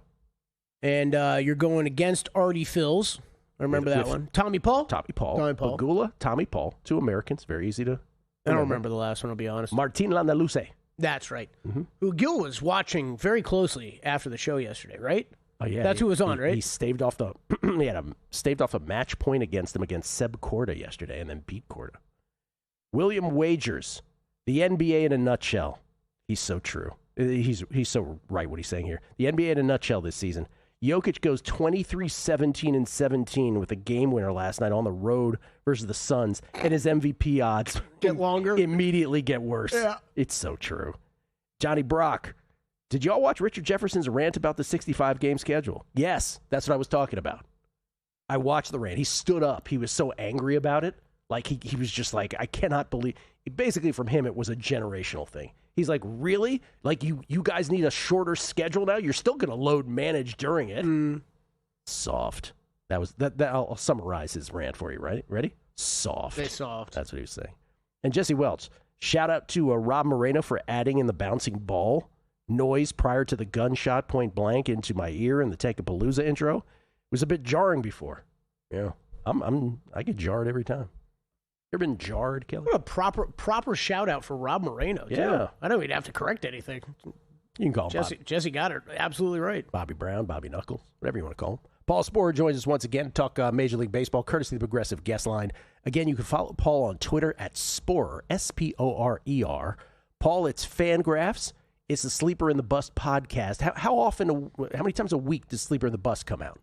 And you're going against Artie Fills. I remember that one. Tommy Paul? Tommy Paul. Paul. Pagula, Tommy Paul. Two Americans. Very easy to I don't remember the last one, I'll be honest. Martin Landaluce. That's right. Who Gil was watching very closely after the show yesterday, right? Oh, yeah. That's who was on, right? He staved off the he had staved off a match point against him against Seb Corda yesterday and then beat Corda. William Wagers, the NBA in a nutshell. He's so true. He's so right what he's saying here. The NBA in a nutshell this season. Jokic goes 23-17-17 with a game winner last night on the road versus the Suns, and his MVP odds get longer, immediately get worse. Yeah. It's so true. Johnny Brock, did y'all watch Richard Jefferson's rant about the 65-game schedule? Yes, that's what I was talking about. I watched the rant. He stood up. He was so angry about it. Like, he was just like, I cannot believe. Basically, from him, it was a generational thing. He's like, really? Like, you guys need a shorter schedule now? You're still going to load manage during it. Soft. That. I'll summarize his rant for you, right? Ready? Soft. They soft. That's what he was saying. And Jesse Welch, shout out to Rob Moreno for adding in the bouncing ball noise prior to the gunshot point blank into my ear in the Tankapalooza intro. It was a bit jarring before. Yeah, I get jarred every time. You ever been jarred, Kelly? What a proper shout out for Rob Moreno. Too. Yeah. I don't even have to correct anything. You can call him Jesse. Jesse got it absolutely right. Bobby Brown, Bobby Knuckles, whatever you want to call him. Paul Sporer joins us once again to talk Major League Baseball, courtesy of the Progressive Guest Line. Again, you can follow Paul on Twitter at Sporer, Sporer. Paul, it's Fangraphs. It's the Sleeper in the Bus podcast. How many times a week does Sleeper in the Bus come out?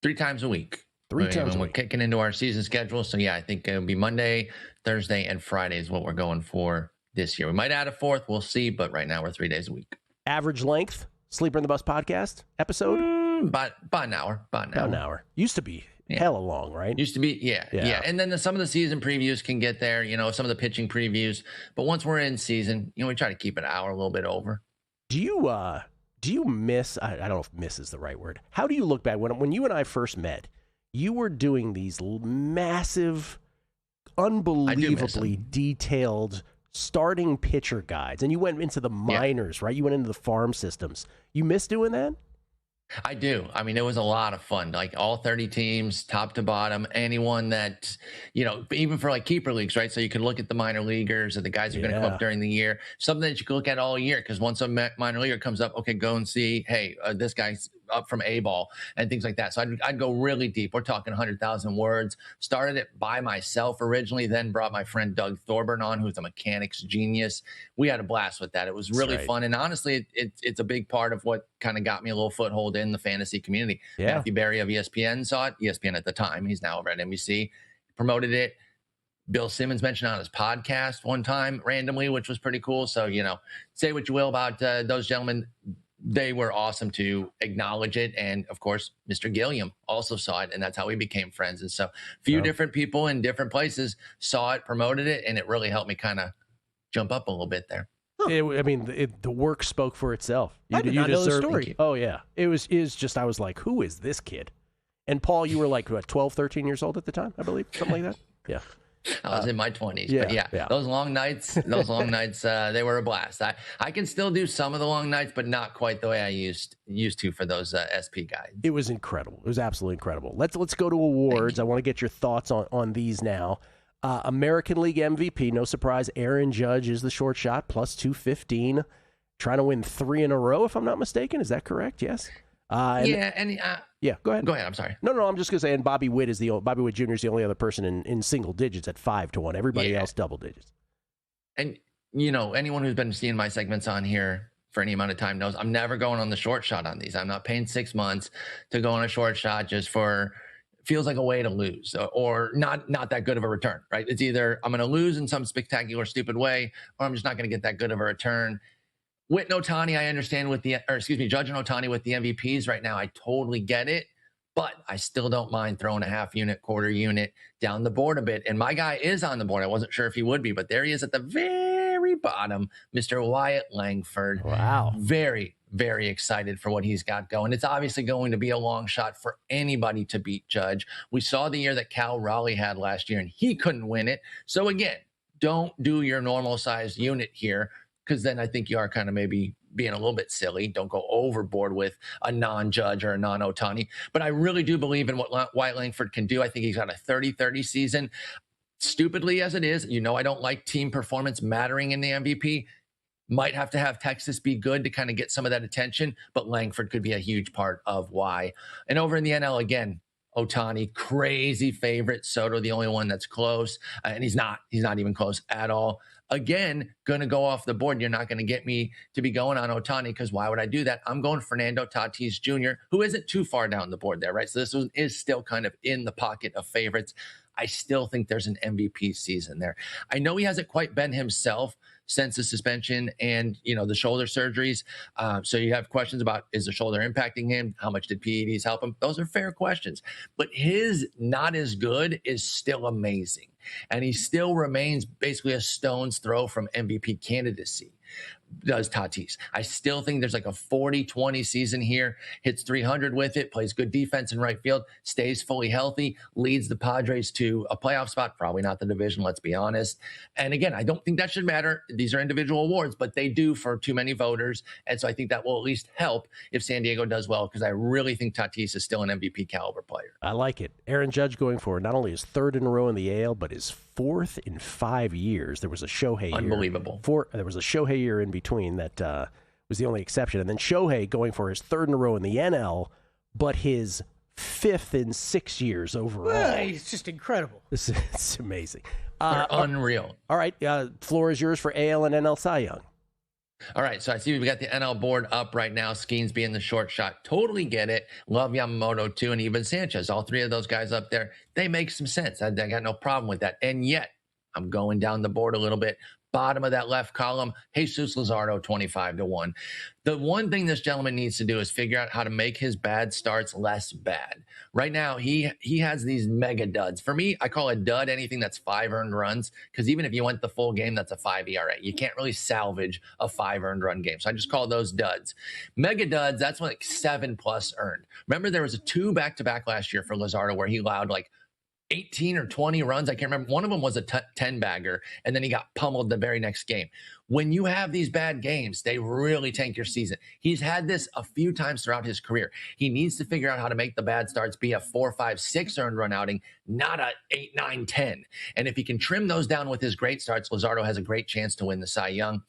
3 times a week. 3 times a we're week. kicking into our season schedule. So, yeah, I think it'll be Monday, Thursday, and Friday is what we're going for this year. We might add a 4th. We'll see. But right now, we're 3 days a week. Average length, Sleeper in the Bus podcast episode? About an hour. About an hour. Used to be hella long, right? Used to be, yeah. And then some of the season previews can get there, some of the pitching previews. But once we're in season, we try to keep it an hour, a little bit over. Do you miss, I don't know if miss is the right word. How do you look back when you and I first met? You were doing these massive, unbelievably detailed starting pitcher guides, and you went into the minors, right? You went into the farm systems. You miss doing that? I do. I mean, it was a lot of fun. Like all 30 teams, top to bottom, anyone that, even for like keeper leagues, right? So you can look at the minor leaguers or the guys who are going to come up during the year, something that you can look at all year. Because once a minor leaguer comes up, okay, go and see, hey, this guy's up from A-ball and things like that. So I'd go really deep. We're talking 100,000 words. Started it by myself originally, then brought my friend Doug Thorburn on, who's a mechanics genius. We had a blast with that. It was really fun. And honestly, it's a big part of what kind of got me a little foothold in the fantasy community. Yeah. Matthew Berry of ESPN saw it. ESPN at the time. He's now over at NBC. Promoted it. Bill Simmons mentioned on his podcast one time randomly, which was pretty cool. So, say what you will about those gentlemen. They were awesome to acknowledge it. And of course, Mr. Gilliam also saw it. And that's how we became friends. And so a few different people in different places saw it, promoted it, and it really helped me kind of jump up a little bit there. The work spoke for itself. I did not know the story. Oh, yeah. It was just, I was like, who is this kid? And Paul, you were like, what, 12, 13 years old at the time, I believe? Something like that? Yeah. I was in my 20s, but yeah, those long nights, they were a blast. I can still do some of the long nights, but not quite the way I used to for those SP guides. It was incredible. It was absolutely incredible. Let's go to awards. I want to get your thoughts on these now. American League MVP, no surprise, Aaron Judge is the short shot, plus 215, trying to win 3 in a row, if I'm not mistaken. Is that correct? Yes. Yeah, go ahead. Go ahead. I'm sorry. No, I'm just gonna say, and Bobby Witt Jr. is the only other person in single digits at 5-1. Everybody else double digits. And anyone who's been seeing my segments on here for any amount of time knows I'm never going on the short shot on these. I'm not paying 6 months to go on a short shot just for feels like a way to lose or not that good of a return, right? It's either I'm going to lose in some spectacular, stupid way, or I'm just not going to get that good of a return. Witt and Ohtani, I understand Judge and Ohtani with the MVPs right now. I totally get it, but I still don't mind throwing a half unit, quarter unit down the board a bit. And my guy is on the board. I wasn't sure if he would be, but there he is at the very bottom, Mr. Wyatt Langford. Wow. Very, very excited for what he's got going. It's obviously going to be a long shot for anybody to beat Judge. We saw the year that Cal Raleigh had last year, and he couldn't win it. So again, don't do your normal size unit here, because then I think you are kind of maybe being a little bit silly. Don't go overboard with a non-Judge or a non-Ohtani. But I really do believe in what Wyatt Langford can do. I think he's got a 30-30 season. Stupidly as it is, I don't like team performance mattering in the MVP. Might have to have Texas be good to kind of get some of that attention, but Langford could be a huge part of why. And over in the NL, again, Ohtani, crazy favorite. Soto, the only one that's close. And he's not even close at all. Again, going to go off the board. You're not going to get me to be going on Ohtani, because why would I do that? I'm going Fernando Tatis Jr., who isn't too far down the board there, right? So this one is still kind of in the pocket of favorites. I still think there's an MVP season there. I know he hasn't quite been himself since the suspension and, the shoulder surgeries. So you have questions about, is the shoulder impacting him? How much did PEDs help him? Those are fair questions. But his not as good is still amazing. And he still remains basically a stone's throw from MVP candidacy. Does Tatis. I still think there's like a 40-20 season here, hits 300 with it, plays good defense in right field, stays fully healthy, leads the Padres to a playoff spot, probably not the division, let's be honest. And again, I don't think that should matter. These are individual awards, but they do for too many voters. And so I think that will at least help if San Diego does well, because I really think Tatis is still an MVP caliber player. I like it. Aaron Judge going for not only his 3rd in a row in the AL, but his 4th in 5 years. There was a Shohei Unbelievable. year. There was a Shohei year in between that was the only exception. And then Shohei going for his 3rd in a row in the NL, but his 5th in 6 years overall. It's just incredible. It's amazing. They're unreal. All right. Floor is yours for AL and NL Cy Young. All right, so I see we've got the NL board up right now. Skeens being the short shot. Totally get it. Love Yamamoto too, and even Sanchez. All 3 of those guys up there, they make some sense. I got no problem with that. And yet, I'm going down the board a little bit. Bottom of that left column, Jesus Luzardo, 25-1. The one thing this gentleman needs to do is figure out how to make his bad starts less bad. Right now, he has these mega duds. For me, I call a dud anything that's 5 earned runs, because even if you went the full game, that's a 5 ERA. You can't really salvage a 5 earned run game. So I just call those duds. Mega duds, that's like 7+ earned. Remember, there was a 2 back-to-back last year for Luzardo where he allowed like 18 or 20 runs. I can't remember. One of them was a 10-bagger, and then he got pummeled the very next game. When you have these bad games, they really tank your season. He's had this a few times throughout his career. He needs to figure out how to make the bad starts be a 4, 5, 6 earned run outing, not a 8, 9, 10. And if he can trim those down with his great starts, Luzardo has a great chance to win the Cy Young.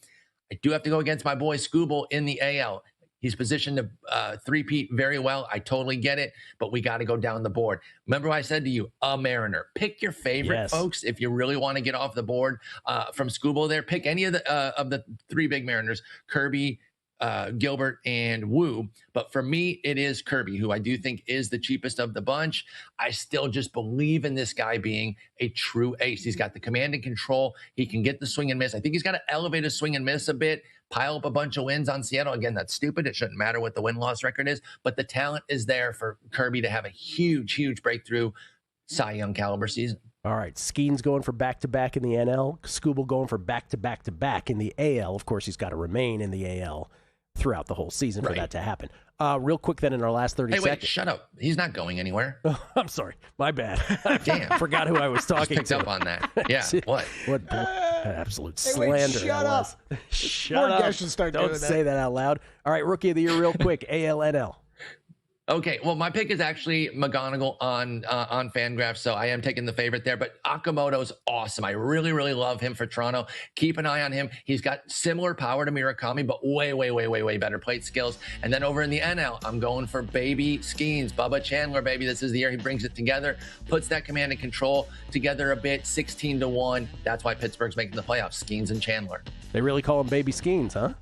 I do have to go against my boy Scooble in the AL. He's positioned to three-peat very well. I totally get it, but we got to go down the board. Remember what I said to you, a Mariner. Pick your favorite, folks, if you really want to get off the board from Scooble there. Pick any of the 3 big Mariners, Kirby, Gilbert, and Wu. But for me, it is Kirby, who I do think is the cheapest of the bunch. I still just believe in this guy being a true ace. He's got the command and control. He can get the swing and miss. I think he's got to elevate his swing and miss a bit, pile up a bunch of wins on Seattle. Again, that's stupid. It shouldn't matter what the win-loss record is, but the talent is there for Kirby to have a huge, huge breakthrough Cy Young caliber season. All right, Skeens going for back-to-back in the NL. Scooble going for back-to-back-to-back in the AL. Of course, he's got to remain in the AL throughout the whole season for that to happen. Real quick then in our last 30 seconds. Wait, shut up. He's not going anywhere. I'm sorry. My bad. Damn. Forgot who I was talking Just picked to. up on that. Yeah, what? What absolute slander shut that up. was. Shut More up. guys should start Don't doing say that out loud. All right, Rookie of the Year real quick, ALNL. Okay, well, my pick is actually McGonigal on Fangraphs, so I am taking the favorite there. But Okamoto's awesome. I really, really love him for Toronto. Keep an eye on him. He's got similar power to Murakami, but way better plate skills. And then over in the NL, I'm going for Baby Skeens. Bubba Chandler, baby. This is the year he brings it together, puts that command and control together a bit, 16-1. That's why Pittsburgh's making the playoffs, Skeens and Chandler. They really call him Baby Skeens, huh?